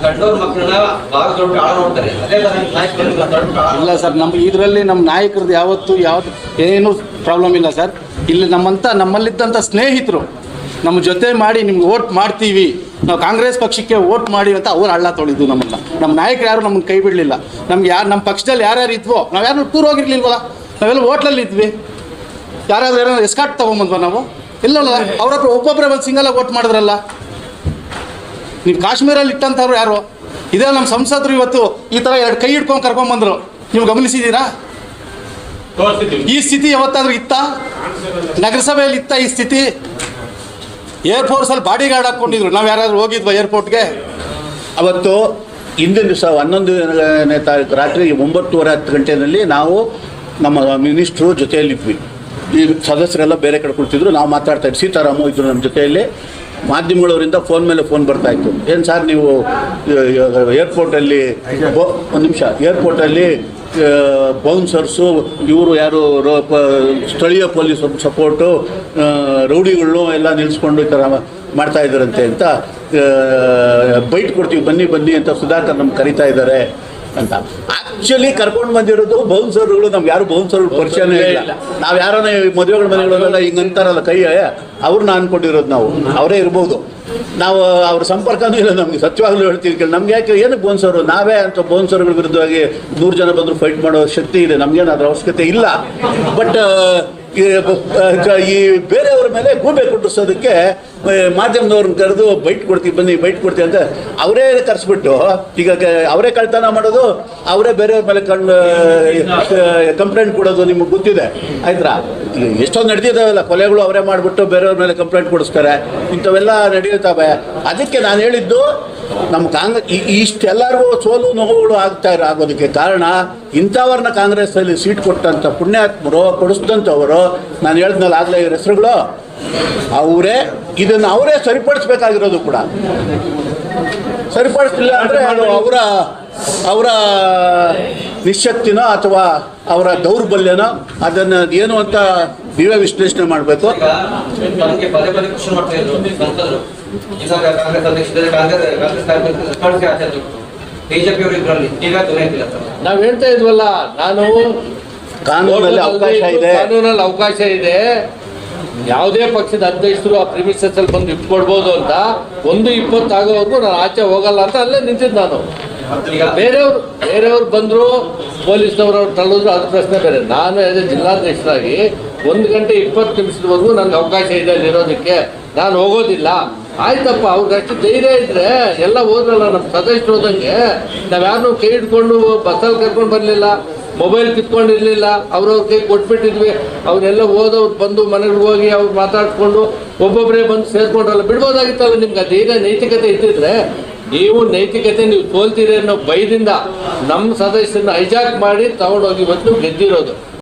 ಕಂಡೋರ್ ಮಕ್ಕಳನ್ನ ಭಾಳ ದೊಡ್ಡ ಆಳ ನೋಡ್ತಾರೆ. ಅದೇ ಇಲ್ಲ ಸರ್, ನಮ್ಮ ಇದರಲ್ಲಿ ನಮ್ಮ ನಾಯಕರದ್ದು ಯಾವುದು ಏನೂ ಪ್ರಾಬ್ಲಮ್ ಇಲ್ಲ ಸರ್. ಇಲ್ಲಿ ನಮ್ಮಲ್ಲಿದ್ದಂಥ ಸ್ನೇಹಿತರು ನಮ್ಮ ಜೊತೆ ಮಾಡಿ ನಿಮ್ಗೆ ವೋಟ್ ಮಾಡ್ತೀವಿ, ನಾವು ಕಾಂಗ್ರೆಸ್ ಪಕ್ಷಕ್ಕೆ ವೋಟ್ ಮಾಡಿ ಅಂತ ಅವ್ರು ಹಳ್ಳ ತೊಳಿದ್ದು ನಮ್ಮನ್ನ. ನಮ್ಮ ನಾಯಕರು ಯಾರು ನಮ್ಮನ್ನು ಕೈ ಬಿಡಲಿಲ್ಲ. ನಮ್ಗೆ ನಮ್ಮ ಪಕ್ಷದಲ್ಲಿ ಯಾರ್ಯಾರು ಇದ್ವೋ ನಾವು ಯಾರು ಟೂರ್ ಹೋಗಿರ್ಲಿಲ್ವಲ್ಲ, ನಾವೆಲ್ಲ ಹೋಟ್ಲಲ್ಲಿ ಇದ್ವಿ. ಯಾರಾದ್ರೂ ಎಸ್ಕಾಟ್ ತೊಗೊಂಬಂದ್ವ ನಾವು? ಇಲ್ಲಲ್ಲ, ಅವ್ರ ಹತ್ರ ಒಬ್ಬೊಬ್ಬರೇ ಒಂದು ಸಿಂಗಲಾಗಿ ವೋಟ್ ಮಾಡಿದ್ರಲ್ಲ. ನೀವು ಕಾಶ್ಮೀರಲ್ಲಿ ಇಟ್ಟಂಥವ್ರು ಯಾರು? ಇದೇ ನಮ್ಮ ಸಂಸದರು ಇವತ್ತು ಈ ಥರ 2 ಕೈ ಹಿಡ್ಕೊಂಡು ಕರ್ಕೊಂಬಂದರು. ನೀವು ಗಮನಿಸಿದ್ದೀರಾ? ಈ ಸ್ಥಿತಿ ಯಾವತ್ತಾದ್ರೂ ಇತ್ತ? ನಗರಸಭೆಯಲ್ಲಿ ಇತ್ತ ಈ ಸ್ಥಿತಿ? ಏರ್ಫೋರ್ಸಲ್ಲಿ ಬಾಡಿ ಗಾರ್ಡ್ ಹಾಕ್ಕೊಂಡಿದ್ರು. ನಾವು ಯಾರಾದ್ರೂ ಹೋಗಿದ್ವಾ ಏರ್ಪೋರ್ಟ್ಗೆ? ಅವತ್ತು ಹಿಂದಿನ ದಿವಸ 11ನೇ ತಾರೀಕು ರಾತ್ರಿ 9:30 ಗಂಟೆಯಲ್ಲಿ ನಾವು ನಮ್ಮ ಮಿನಿಸ್ಟ್ರು ಜೊತೆಯಲ್ಲಿದ್ವಿ. ಈ ಸದಸ್ಯರೆಲ್ಲ ಬೇರೆ ಕಡೆ ಕುಳಿತಿದ್ರು, ನಾವು ಮಾತಾಡ್ತಾ ಇದ್ವಿ. ಸೀತಾರಾಮು ಇದ್ರು ನಮ್ಮ ಜೊತೆಯಲ್ಲಿ. ಮಾಧ್ಯಮಗಳವರಿಂದ ಫೋನ್ ಮೇಲೆ ಫೋನ್ ಬರ್ತಾಯಿತ್ತು. ಏನು ಸರ್ ನೀವು ಏರ್ಪೋರ್ಟಲ್ಲಿ ಒಂದು ನಿಮಿಷ, ಏರ್ಪೋರ್ಟಲ್ಲಿ ಬೌನ್ಸರ್ಸು ಇವರು ಯಾರು ಸ್ಥಳೀಯ ಪೊಲೀಸ್ ಸಪೋರ್ಟು ರೌಡಿಗಳನ್ನು ಎಲ್ಲ ನಿಲ್ಲಿಸ್ಕೊಂಡು ಈ ಥರ ಮಾಡ್ತಾ ಇದ್ದಾರಂತೆ ಅಂತ ಬೈಟ್ ಕೊಡ್ತೀವಿ, ಬನ್ನಿ ಅಂತ ಸುಧಾಕರ್ ನಮ್ಗೆ ಕರೀತಾ ಇದ್ದಾರೆ ಅಂತ. ಆ್ಯಕ್ಚುಲಿ ಕರ್ಕೊಂಡು ಬಂದಿರೋದು ಬೌನ್ಸರ್ಗಳು. ನಮ್ಗೆ ಯಾರು ಬೌನ್ಸರ್ಗಳು ಪರಿಚಯನೇ ಇಲ್ಲ. ನಾವು ಯಾರನ್ನ ಮದುವೆಗಳ ಮನೆಗಳಲ್ಲೆಲ್ಲ ಹಿಂಗೆ ಅಂತಾರಲ್ಲ ಕೈ, ಅವ್ರನ್ನ ಅಂದ್ಕೊಂಡಿರೋದು ನಾವು. ಅವರೇ ಇರ್ಬೋದು, ನಾವು ಅವ್ರ ಸಂಪರ್ಕನೂ ಇಲ್ಲ ನಮಗೆ. ಸತ್ಯವಾಗಲೂ ಹೇಳ್ತೀವಿ, ನಮ್ಗೆ ಯಾಕೆ ಏನಕ್ಕೆ ಬೌನ್ಸರು? ನಾವೇ ಅಂತ ಬೌನ್ಸರ್ಗಳ ವಿರುದ್ಧವಾಗಿ 100 ಜನ ಬಂದರೂ ಫೈಟ್ ಮಾಡೋ ಶಕ್ತಿ ಇದೆ, ನಮಗೇನು ಅದರ ಅವಶ್ಯಕತೆ ಇಲ್ಲ. ಬಟ್ ಈ ಬೇರೆಯವ್ರ ಮೇಲೆ ಗೂಬೆ ಕುಟ್ಟಿಸೋದಕ್ಕೆ ಮಾಧ್ಯಮದವ್ರನ್ನ ಕರೆದು ಬೈಟ್ ಕೊಡ್ತೀವಿ ಅಂತ ಅವರೇ ಕರೆಸ್ಬಿಟ್ಟು ಈಗ ಅವರೇ ಕಳ್ತನ ಮಾಡೋದು, ಅವರೇ ಬೇರೆಯವ್ರ ಮೇಲೆ ಕಂಪ್ಲೇಂಟ್ ಕೊಡೋದು ನಿಮಗೆ ಗೊತ್ತಿದೆ ಆಯ್ತಾ? ಎಷ್ಟೊಂದು ನಡೆದಿದ್ದಾವೆಲ್ಲ ಕೊಲೆಗಳು, ಅವರೇ ಮಾಡಿಬಿಟ್ಟು ಬೇರೆಯವ್ರ ಮೇಲೆ ಕಂಪ್ಲೇಂಟ್ ಕೊಡಿಸ್ತಾರೆ. ಇಂಥವೆಲ್ಲ ನಡೆಯುತ್ತವೆ. ಅದಕ್ಕೆ ನಾನು ಹೇಳಿದ್ದು, ನಮ್ಮ ಇಷ್ಟೆಲ್ಲರಿಗೂ ಸೋಲು ನೋವುಗಳು ಆಗೋದಕ್ಕೆ ಕಾರಣ ಇಂಥವ್ರನ್ನ ಕಾಂಗ್ರೆಸ್ಸಲ್ಲಿ ಸೀಟ್ ಕೊಟ್ಟಂಥ ಪುಣ್ಯಾತ್ಮರು, ಕೊಡಿಸಿದಂಥವರು. ನಾನು ಹೇಳಿದ್ನಲ್ಲ ಆಗಲೇ ಇವ್ರ ಹೆಸರುಗಳು, ಇದನ್ನು ಅವರೇ ಸರಿಪಡಿಸ್ಬೇಕಾಗಿರೋದು ಕೂಡ. ಸರಿಪಡಿಸಲಿಲ್ಲ ಅಂದರೆ ಅದು ಅವರ ನಿಶಕ್ತಿನೋ ಅಥವಾ ಅವರ ದೌರ್ಬಲ್ಯನೋ ಅದನ್ನು ಏನು ಅಂತ ನೀವೇ ವಿಶ್ಲೇಷಣೆ ಮಾಡಬೇಕು. ನಾವು ಹೇಳ್ತಾ ಇದ್ವಲ್ಲ, ಕಾನೂನಲ್ಲಿ ಅವಕಾಶ ಇದೆ. ಯಾವುದೇ ಪಕ್ಷದ ಅಧ್ಯಕ್ಷರು ಆ ಪ್ರಿಮಿಸಸ್ ಅಲ್ಲಿ ಬಂದು ಇಟ್ಕೊಡ್ಬೋದು ಅಂತ 1:20 ಆಗೋವರೆಗೂ ನಾನು ಆಚೆ ಹೋಗಲ್ಲ ಅಂತ ಅಲ್ಲೇ ನಿಂತಿದ್ದು ನಾನು. ಈಗ ಬೇರೆಯವ್ರು ಬಂದರು, ಪೊಲೀಸ್ನವ್ರು ತಳ್ಳಿದ್ರು, ಅದು ಪ್ರಶ್ನೆ ಬೇರೆ. ನಾನು ಆಸ್ ಎ ಜಿಲ್ಲಾಧ್ಯಕ್ಷರಾಗಿ 1 ಗಂಟೆ 20 ನಿಮಿಷದವರೆಗೂ ನನಗೆ ಅವಕಾಶ ಇದೆ ಅಲ್ಲಿರೋದಕ್ಕೆ. ನಾನು ಹೋಗೋದಿಲ್ಲ. ಆಯ್ತಪ್ಪ, ಅವ್ರಿಗೆ ಅಷ್ಟು ಧೈರ್ಯ ಇದ್ರೆ ಎಲ್ಲ ಹೋದ್ರಲ್ಲ. ನಮ್ಮ ಸದಸ್ಯರು ಹೋದಂಗೆ ನಾವು ಯಾರನ್ನೂ ಕೈ ಹಿಡ್ಕೊಂಡು ಬಸ್ಸಲ್ಲಿ ಕರ್ಕೊಂಡು ಬರಲಿಲ್ಲ, ಮೊಬೈಲ್ ಕಿತ್ಕೊಂಡಿರಲಿಲ್ಲ, ಅವ್ರವ್ರ ಕೈ ಕೊಟ್ಬಿಟ್ಟಿದ್ವಿ. ಅವನ್ನೆಲ್ಲ ಹೋದವ್ರು ಬಂದು ಮನೆಗೆ ಹೋಗಿ ಅವ್ರು ಮಾತಾಡ್ಕೊಂಡು ಒಬ್ಬೊಬ್ಬರೇ ಬಂದು ಸೇರ್ಕೊಂಡ್ರಲ್ಲ. ಬಿಡ್ಬೋದಾಗಿತ್ತಲ್ಲ ನಿಮ್ಗೆ. ಅದೇನೇ ನೈತಿಕತೆ ಇದ್ದಿದ್ರೆ, ನೀವು ಸೋಲ್ತೀರಿ ಅನ್ನೋ ಭಯದಿಂದ ನಮ್ಮ ಸದಸ್ಯರನ್ನ ಹೈಜಾಕ್ ಮಾಡಿ ತಗೊಂಡೋಗಿ ಇವತ್ತು ಗೆದ್ದಿರೋದು.